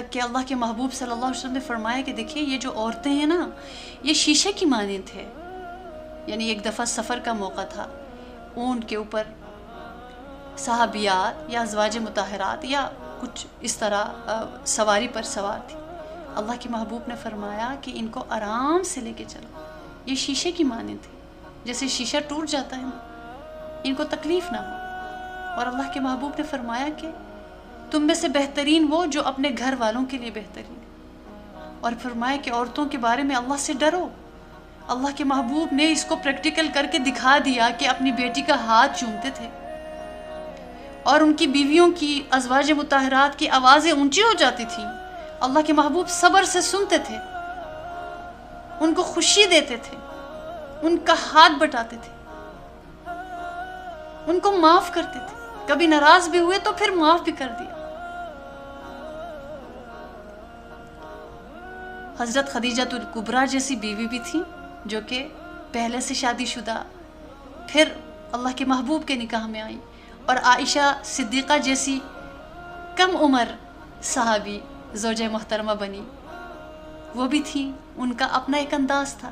تک کہ اللہ کے محبوب صلی اللہ علیہ وسلم نے فرمایا کہ دیکھیے یہ جو عورتیں ہیں نا یہ شیشے کی مانند ہے. یعنی ایک دفعہ سفر کا موقع تھا، اونٹ کے اوپر صحابیات یا ازواج مطہرات یا کچھ اس طرح سواری پر سوار تھی. اللہ کے محبوب نے فرمایا کہ ان کو آرام سے لے کے چلو، یہ شیشے کی مانند ہے، جیسے شیشہ ٹوٹ جاتا ہے نا، ان کو تکلیف نہ ہو. اور اللہ کے محبوب نے فرمایا کہ تم میں سے بہترین وہ جو اپنے گھر والوں کے لیے بہترین. اور فرمایا کہ عورتوں کے بارے میں اللہ سے ڈرو. اللہ کے محبوب نے اس کو پریکٹیکل کر کے دکھا دیا کہ اپنی بیٹی کا ہاتھ چومتے تھے اور ان کی بیویوں کی ازواج مطہرات کی آوازیں اونچی ہو جاتی تھیں. اللہ کے محبوب صبر سے سنتے تھے، ان کو خوشی دیتے تھے، ان کا ہاتھ بٹاتے تھے، ان کو معاف کرتے تھے. کبھی ناراض بھی ہوئے تو پھر معاف بھی کر دیا. حضرت خدیجہ الکبریٰ جیسی بیوی بھی تھی جو کہ پہلے سے شادی شدہ پھر اللہ کے محبوب کے نکاح میں آئی، اور عائشہ صدیقہ جیسی کم عمر صحابی زوجہ محترمہ بنی، وہ بھی تھی. ان کا اپنا ایک انداز تھا.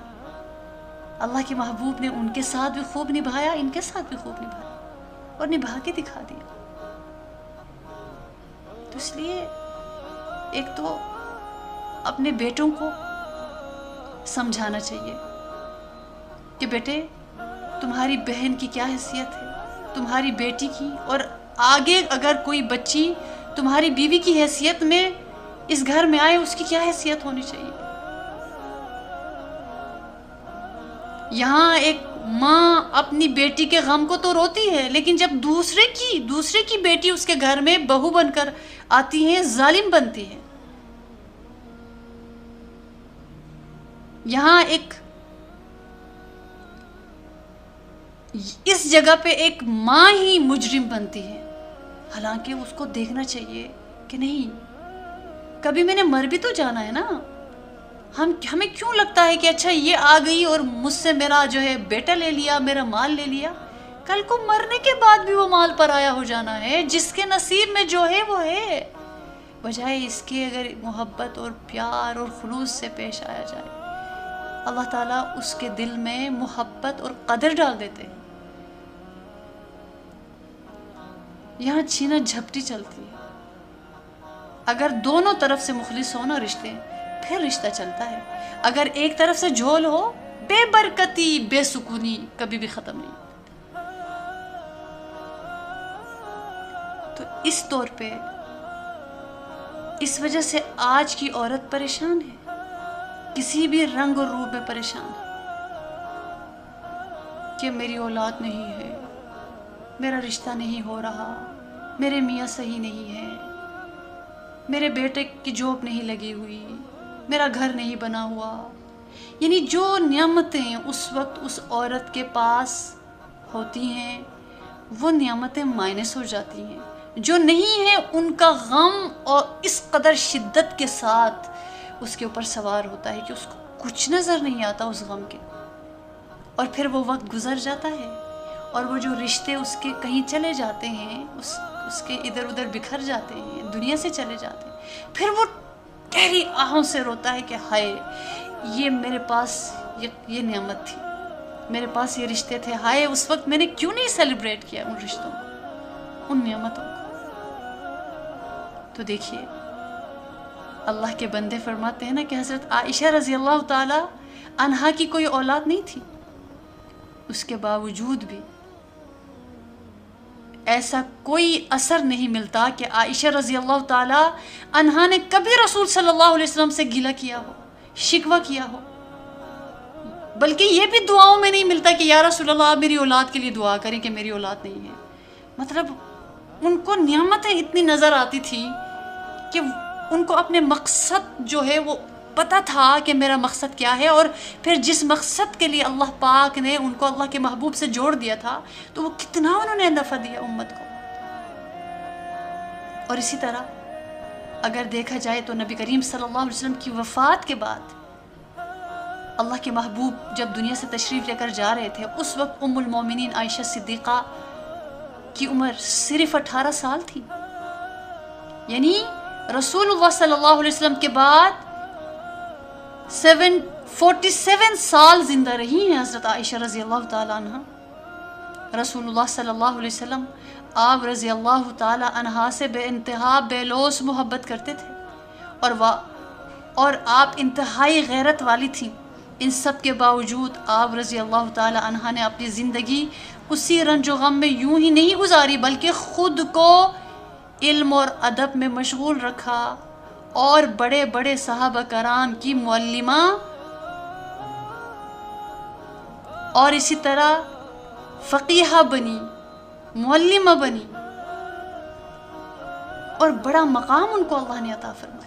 اللہ کے محبوب نے ان کے ساتھ بھی خوب نبھایا، ان کے ساتھ بھی خوب نبھایا اور نبھا کے دکھا دیا. تو اس لیے ایک تو اپنے بیٹوں کو سمجھانا چاہیے کہ بیٹے تمہاری بہن کی کیا حیثیت ہے، تمہاری بیٹی کی، اور آگے اگر کوئی بچی تمہاری بیوی کی حیثیت میں اس گھر میں آئے اس کی کیا حیثیت ہونی چاہیے. یہاں ایک ماں اپنی بیٹی کے غم کو تو روتی ہے، لیکن جب دوسرے کی بیٹی اس کے گھر میں بہو بن کر آتی ہے ظالم بنتی ہے. یہاں اس جگہ پہ ایک ماں ہی مجرم بنتی ہے، حالانکہ اس کو دیکھنا چاہیے کہ نہیں، کبھی میں نے مر بھی تو جانا ہے نا. ہمیں کیوں لگتا ہے کہ اچھا یہ آ گئی اور مجھ سے میرا جو ہے بیٹا لے لیا، میرا مال لے لیا. کل کو مرنے کے بعد بھی وہ مال پر آیا ہو جانا ہے. جس کے نصیب میں جو ہے وہ ہے، بجائے اس کے اگر محبت اور پیار اور خلوص سے پیش آیا جائے، اللہ تعالیٰ اس کے دل میں محبت اور قدر ڈال دیتے ہیں. یہاں چھینا جھپٹی چلتی ہے. اگر دونوں طرف سے مخلص ہو نا رشتے، پھر رشتہ چلتا ہے. اگر ایک طرف سے جھول ہو، بے برکتی بے سکونی کبھی بھی ختم نہیں. تو اس طور پہ اس وجہ سے آج کی عورت پریشان ہے، کسی بھی رنگ اور روپ میں پریشان ہے کہ میری اولاد نہیں ہے، میرا رشتہ نہیں ہو رہا، میرے میاں صحیح نہیں ہے، میرے بیٹے کی جاب نہیں لگی ہوئی، میرا گھر نہیں بنا ہوا. یعنی جو نعمتیں اس وقت اس عورت کے پاس ہوتی ہیں وہ نعمتیں مائنس ہو جاتی ہیں. جو نہیں ہے ان کا غم اور اس قدر شدت کے ساتھ اس کے اوپر سوار ہوتا ہے کہ اس کو کچھ نظر نہیں آتا اس غم کے. اور پھر وہ وقت گزر جاتا ہے اور وہ جو رشتے اس کے کہیں چلے جاتے ہیں، اس کے ادھر ادھر بکھر جاتے ہیں، دنیا سے چلے جاتے ہیں. پھر وہ گہری آہوں سے روتا ہے کہ ہائے، یہ میرے پاس یہ نعمت تھی، میرے پاس یہ رشتے تھے، ہائے اس وقت میں نے کیوں نہیں سیلیبریٹ کیا ان رشتوں کو، ان نعمتوں کو. تو دیکھیے اللہ کے بندے فرماتے ہیں نا کہ حضرت عائشہ رضی اللہ تعالی عنہا کی کوئی اولاد نہیں تھی، اس کے باوجود بھی ایسا کوئی اثر نہیں ملتا کہ عائشہ رضی اللہ تعالی عنہا نے کبھی رسول صلی اللہ علیہ وسلم سے گلہ کیا ہو، شکوہ کیا ہو. بلکہ یہ بھی دعاؤں میں نہیں ملتا کہ یا رسول اللہ آپ میری اولاد کے لیے دعا کریں کہ میری اولاد نہیں ہے. مطلب ان کو نعمتیں اتنی نظر آتی تھی کہ ان کو اپنے مقصد جو ہے وہ پتہ تھا کہ میرا مقصد کیا ہے، اور پھر جس مقصد کے لیے اللہ پاک نے ان کو اللہ کے محبوب سے جوڑ دیا تھا تو وہ کتنا انہوں نے نفع دیا امت کو. اور اسی طرح اگر دیکھا جائے تو نبی کریم صلی اللہ علیہ وسلم کی وفات کے بعد اللہ کے محبوب جب دنیا سے تشریف لے کر جا رہے تھے، اس وقت ام المومنین عائشہ صدیقہ کی عمر صرف 18 سال تھی. یعنی رسول اللہ صلی اللہ علیہ وسلم کے بعد 47 سال زندہ رہی ہیں حضرت عائشہ رضی اللہ تعالیٰ عنہ. رسول اللہ صلی اللہ علیہ وسلم آپ رضی اللہ تعالیٰ عنہ سے بے انتہا بے لوث محبت کرتے تھے اور آپ انتہائی غیرت والی تھیں. ان سب کے باوجود آپ رضی اللہ تعالیٰ عنہ نے اپنی زندگی اسی رنج و غم میں یوں ہی نہیں گزاری بلکہ خود کو علم اور ادب میں مشغول رکھا اور بڑے بڑے صحابہ کرام کی معلمہ اور اسی طرح فقیہہ بنی، معلمہ بنی اور بڑا مقام ان کو اللہ نے عطا فرمایا.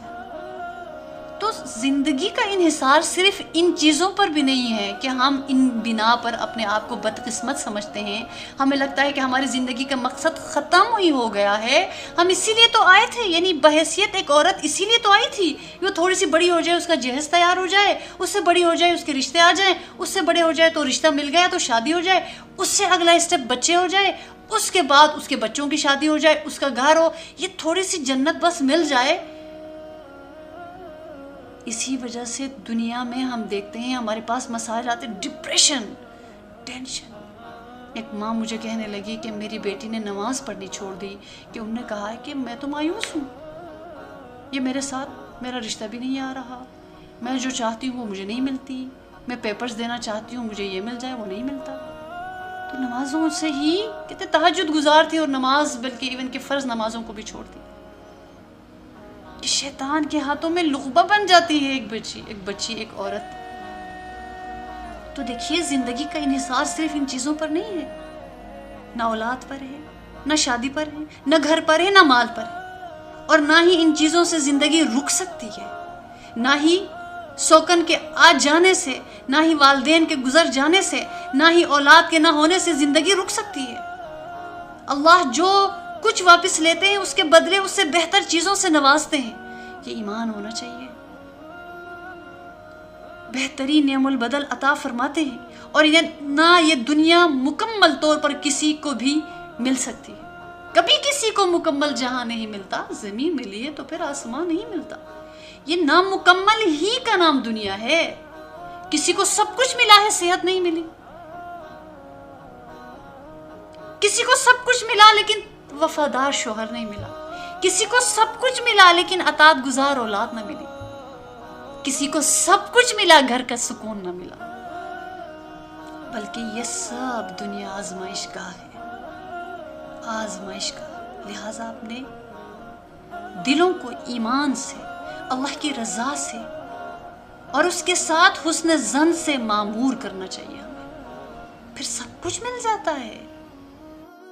تو زندگی کا انحصار صرف ان چیزوں پر بھی نہیں ہے کہ ہم ان بنا پر اپنے آپ کو بدقسمت سمجھتے ہیں. ہمیں لگتا ہے کہ ہماری زندگی کا مقصد ختم ہی ہو گیا ہے. ہم اسی لیے تو آئے تھے، یعنی بحیثیت ایک عورت اسی لیے تو آئی تھی وہ تھوڑی سی بڑی ہو جائے، اس کا جہیز تیار ہو جائے، اس سے بڑی ہو جائے اس کے رشتے آ جائیں، اس سے بڑے ہو جائے تو رشتہ مل گیا تو شادی ہو جائے، اس سے اگلا اسٹیپ بچے ہو جائے، اس کے بعد اس کے بچوں کی شادی ہو جائے، اس کا گھر ہو، یہ تھوڑی سی جنت بس مل جائے. اسی وجہ سے دنیا میں ہم دیکھتے ہیں ہمارے پاس مسائل آتے، ڈپریشن، ٹینشن. ایک ماں مجھے کہنے لگی کہ میری بیٹی نے نماز پڑھنی چھوڑ دی کہ انہوں نے کہا ہے کہ میں تو مایوس ہوں، یہ میرے ساتھ میرا رشتہ بھی نہیں آ رہا، میں جو چاہتی ہوں وہ مجھے نہیں ملتی، میں پیپرز دینا چاہتی ہوں مجھے یہ مل جائے وہ نہیں ملتا. تو نمازوں سے ہی کتنے تہجد گزار تھی اور نماز بلکہ ایون کہ فرض نمازوں کو بھی چھوڑ دی. شیطان کے ہاتھوں میں لقبہ بن جاتی ہے ایک بچی ایک عورت. تو دیکھیے زندگی کا انحصار صرف ان چیزوں پر نہیں ہے، نہ اولاد پر ہے، نہ شادی پر ہے، نہ گھر پر ہے، نہ مال پر ہے، اور نہ ہی ان چیزوں سے زندگی رک سکتی ہے، نہ ہی سوکن کے آ جانے سے، نہ ہی والدین کے گزر جانے سے، نہ ہی اولاد کے نہ ہونے سے زندگی رک سکتی ہے. اللہ جو کچھ واپس لیتے ہیں اس کے بدلے اس سے بہتر چیزوں سے نوازتے ہیں. یہ ایمان ہونا چاہیے. بہترین نعم البدل عطا فرماتے ہیں اور نہ یہ دنیا مکمل طور پر کسی کو بھی مل سکتی ہے. کبھی کسی کو مکمل جہاں نہیں ملتا، زمین ملی ہے تو پھر آسمان نہیں ملتا. یہ نامکمل ہی کا نام دنیا ہے. کسی کو سب کچھ ملا ہے، صحت نہیں ملی. کسی کو سب کچھ ملا لیکن وفادار شوہر نہیں ملا. کسی کو سب کچھ ملا لیکن اطاعت گزار اولاد نہ ملی. کسی کو سب کچھ ملا گھر کا سکون نہ ملا. بلکہ یہ سب دنیا آزمائش کا ہے، آزمائش کا. لہٰذا اپنے دلوں کو ایمان سے، اللہ کی رضا سے اور اس کے ساتھ حسن ظن سے معمور کرنا چاہیے ہمیں. پھر سب کچھ مل جاتا ہے.